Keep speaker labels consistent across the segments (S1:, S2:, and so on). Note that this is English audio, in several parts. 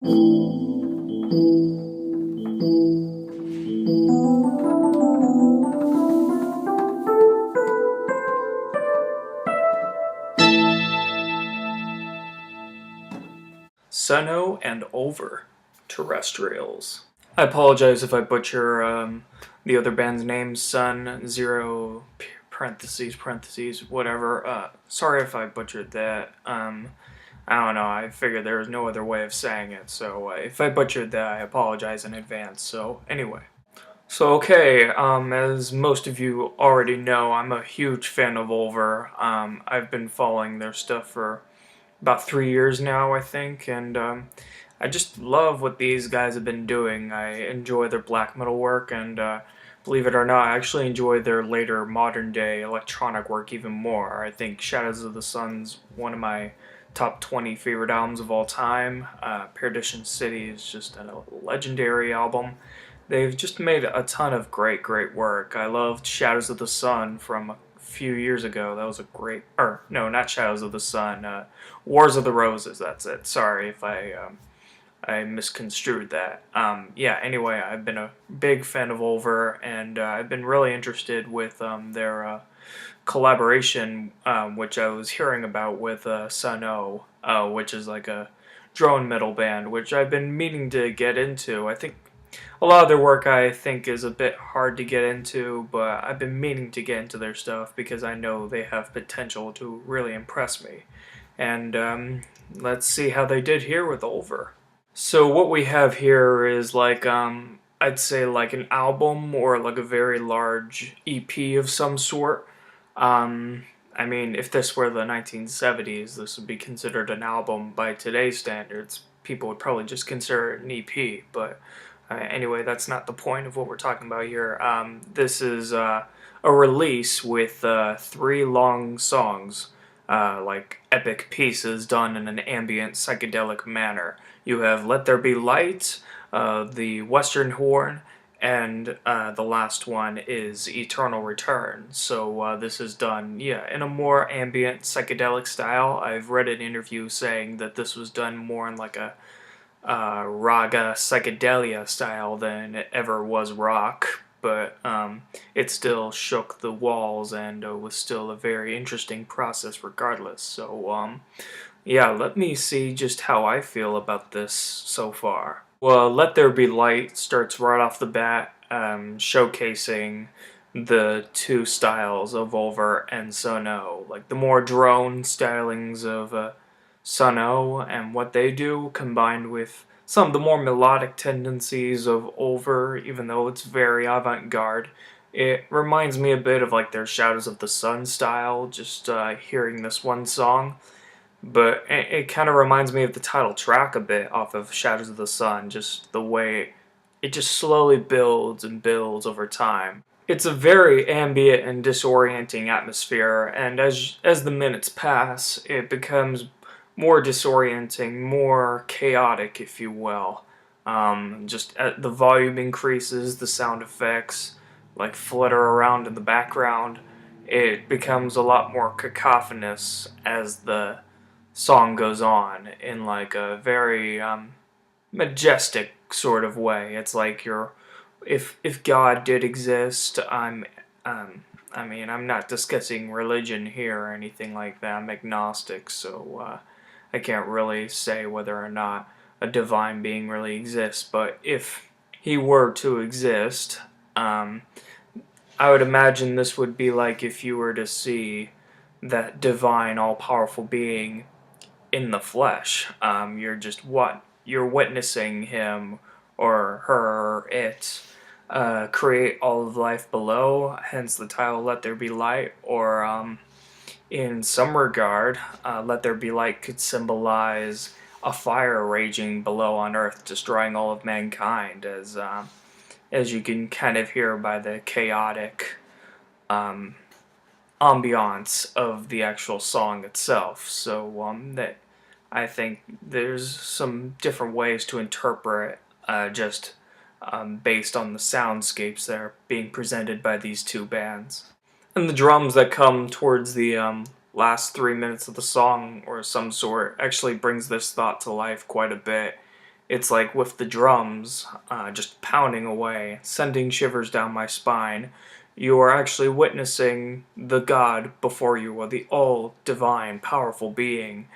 S1: Sunno and Ulver, Terrestrials. I apologize if I butcher the other band's name, Sun, zero, parentheses, whatever. Sorry if I butchered that. I don't know, I figured there was no other way of saying it, so if I butchered that, I apologize in advance. So, anyway. So, okay, as most of you already know, I'm a huge fan of Ulver. I've been following their stuff for about 3 years now, I think, and I just love what these guys have been doing. I enjoy their black metal work, and believe it or not, I actually enjoy their later modern day electronic work even more. I think Shadows of the Sunn's one of my top 20 favorite albums of all time. Perdition City is just a legendary album. They've just made a ton of great work. I loved Shadows of the Sunn from a few years ago. That was a great, or no, not Shadows of the Sunn, Wars of the Roses. That's it. Sorry if I misconstrued that. Yeah. Anyway, I've been a big fan of Ulver, and I've been really interested with their collaboration, which I was hearing about with Sunno, which is like a drone metal band, which I've been meaning to get into. I think a lot of their work I think is a bit hard to get into, but I've been meaning to get into their stuff because I know they have potential to really impress me. And let's see how they did here with Ulver. So what we have here is like I'd say like an album or like a very large EP of some sort. I mean, if this were the 1970s, this would be considered an album by today's standards. People would probably just consider it an EP, but anyway, that's not the point of what we're talking about here. This is a release with 3 long songs, like epic pieces done in an ambient psychedelic manner. You have Let There Be Light, the Western Horn, and the last one is Eternal Return. So this is done, yeah, in a more ambient psychedelic style. I've read an interview saying that this was done more in like a raga psychedelia style than it ever was rock, but it still shook the walls and was still a very interesting process regardless. So yeah, let me see just how I feel about this so far. Well, Let There Be Light starts right off the bat, showcasing the two styles of Ulver and Sunno, like the more drone stylings of Sunno and what they do, combined with some of the more melodic tendencies of Ulver, even though it's very avant-garde. It reminds me a bit of like their Shadows of the Sunn style, just hearing this one song. But it kind of reminds me of the title track a bit off of Shadows of the Sunn, just the way it just slowly builds and builds over time. It's a very ambient and disorienting atmosphere, and as the minutes pass, it becomes more disorienting, more chaotic, if you will. Just the volume increases, the sound effects like flutter around in the background. It becomes a lot more cacophonous as the song goes on in like a very majestic sort of way. It's like you're, if God did exist, I mean, I'm not discussing religion here or anything like that. I'm agnostic, so I can't really say whether or not a divine being really exists. But if he were to exist, I would imagine this would be like if you were to see that divine, all-powerful being in the flesh. You're just what? You're witnessing him or her or it create all of life below, hence the title Let There Be Light, or in some regard, Let There Be Light could symbolize a fire raging below on earth, destroying all of mankind, as you can kind of hear by the chaotic ambiance of the actual song itself. So that I think there's some different ways to interpret just based on the soundscapes that are being presented by these two bands. And the drums that come towards the last 3 minutes of the song or some sort actually brings this thought to life quite a bit. It's like with the drums just pounding away, sending shivers down my spine. You are actually witnessing the God before you, or the all divine, powerful being,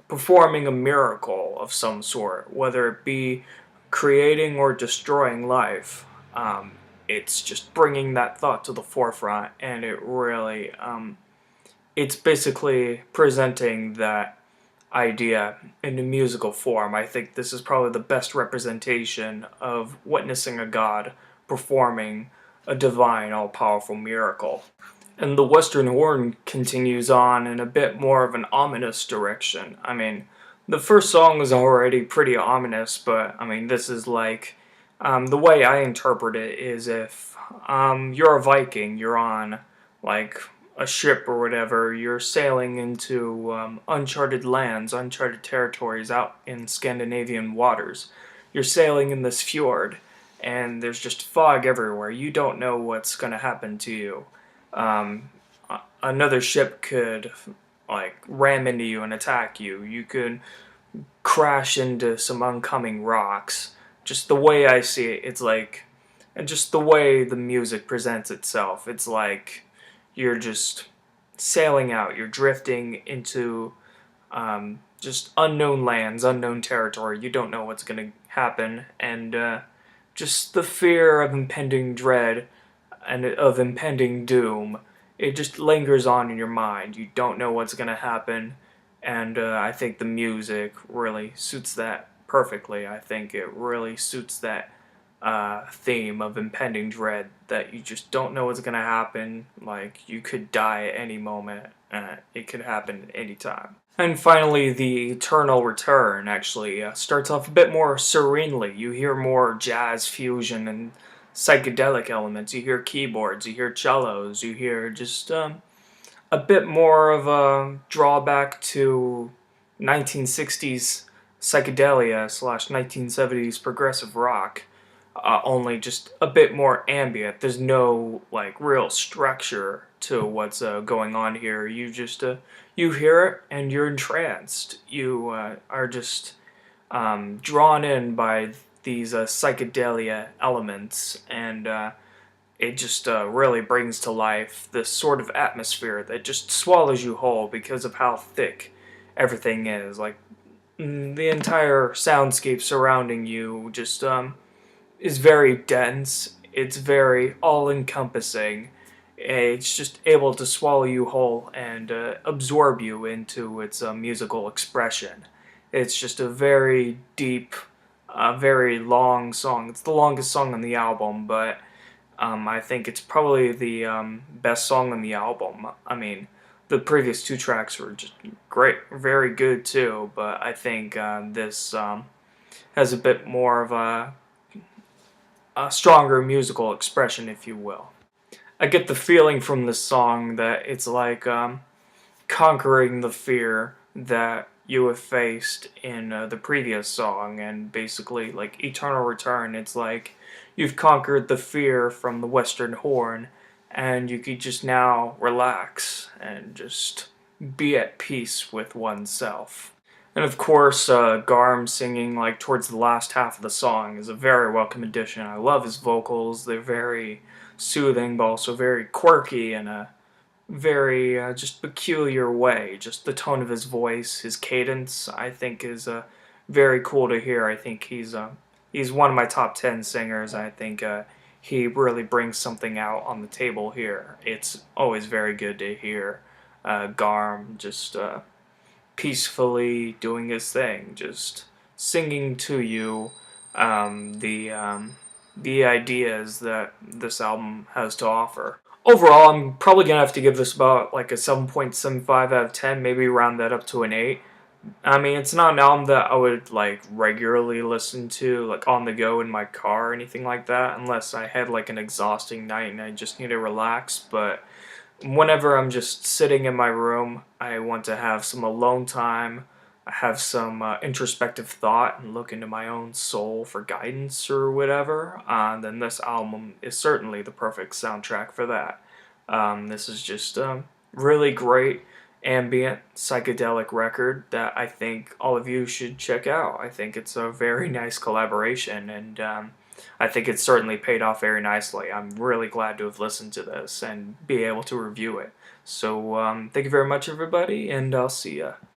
S1: performing a miracle of some sort, whether it be creating or destroying life. It's just bringing that thought to the forefront, and it's basically presenting that idea in a musical form. I think this is probably the best representation of witnessing a god performing a divine, all powerful miracle. And the Western Horn continues on in a bit more of an ominous direction. I mean, the first song is already pretty ominous, but I mean, this is like the way I interpret it is if you're a Viking, you're on like a ship or whatever, you're sailing into uncharted lands, uncharted territories out in Scandinavian waters. You're sailing in this fjord, and there's just fog everywhere. You don't know what's going to happen to you. Um, Another ship could like ram into you and attack you. You could crash into some oncoming rocks. Just the way I see it, it's like, and just the way the music presents itself, it's like you're just sailing out, you're drifting into just unknown lands, unknown territory. You don't know what's going to happen, and just the fear of impending dread and of impending doom, it just lingers on in your mind. You don't know what's going to happen, and I think the music really suits that perfectly. I think it really suits that theme of impending dread, that you just don't know what's going to happen. Like, you could die at any moment. It could happen at any time. And finally, the Eternal Return actually starts off a bit more serenely. You hear more jazz fusion and psychedelic elements. You hear keyboards, you hear cellos, you hear just a bit more of a drawback to 1960s psychedelia slash 1970s progressive rock. Only just a bit more ambient. There's no like real structure to what's going on here. You just you hear it and you're entranced. You are just drawn in by these psychedelia elements, and it just really brings to life this sort of atmosphere that just swallows you whole because of how thick everything is. Like the entire soundscape surrounding you just is very dense. It's very all-encompassing. It's just able to swallow you whole and absorb you into its musical expression. It's just a very deep, very long song. It's the longest song on the album, but I think it's probably the best song on the album. I mean, the previous two tracks were just great, very good too, but I think this has a bit more of a stronger musical expression, if you will. I get the feeling from this song that it's like conquering the fear that you have faced in the previous song, and basically, like Eternal Return, it's like you've conquered the fear from the Western Horn, and you could just now relax and just be at peace with oneself. And of course, Garm singing like towards the last half of the song is a very welcome addition. I love his vocals. They're very soothing, but also very quirky in a very just peculiar way. Just the tone of his voice, his cadence, I think is very cool to hear. I think he's one of my top 10 singers. I think he really brings something out on the table here. It's always very good to hear Garm just peacefully doing his thing, just singing to you the ideas that this album has to offer. Overall, I'm probably gonna have to give this about like a 7.75 out of 10, maybe round that up to an 8. I mean, it's not an album that I would like regularly listen to, like on the go in my car or anything like that, unless I had like an exhausting night and I just need to relax. But whenever I'm just sitting in my room, I want to have some alone time, have some introspective thought, and look into my own soul for guidance or whatever, then this album is certainly the perfect soundtrack for that. This is just really great. ambient psychedelic record that I think all of you should check out. I think it's a very nice collaboration, and I think it's certainly paid off very nicely. I'm really glad to have listened to this and be able to review it. So thank you very much, everybody, and I'll see ya.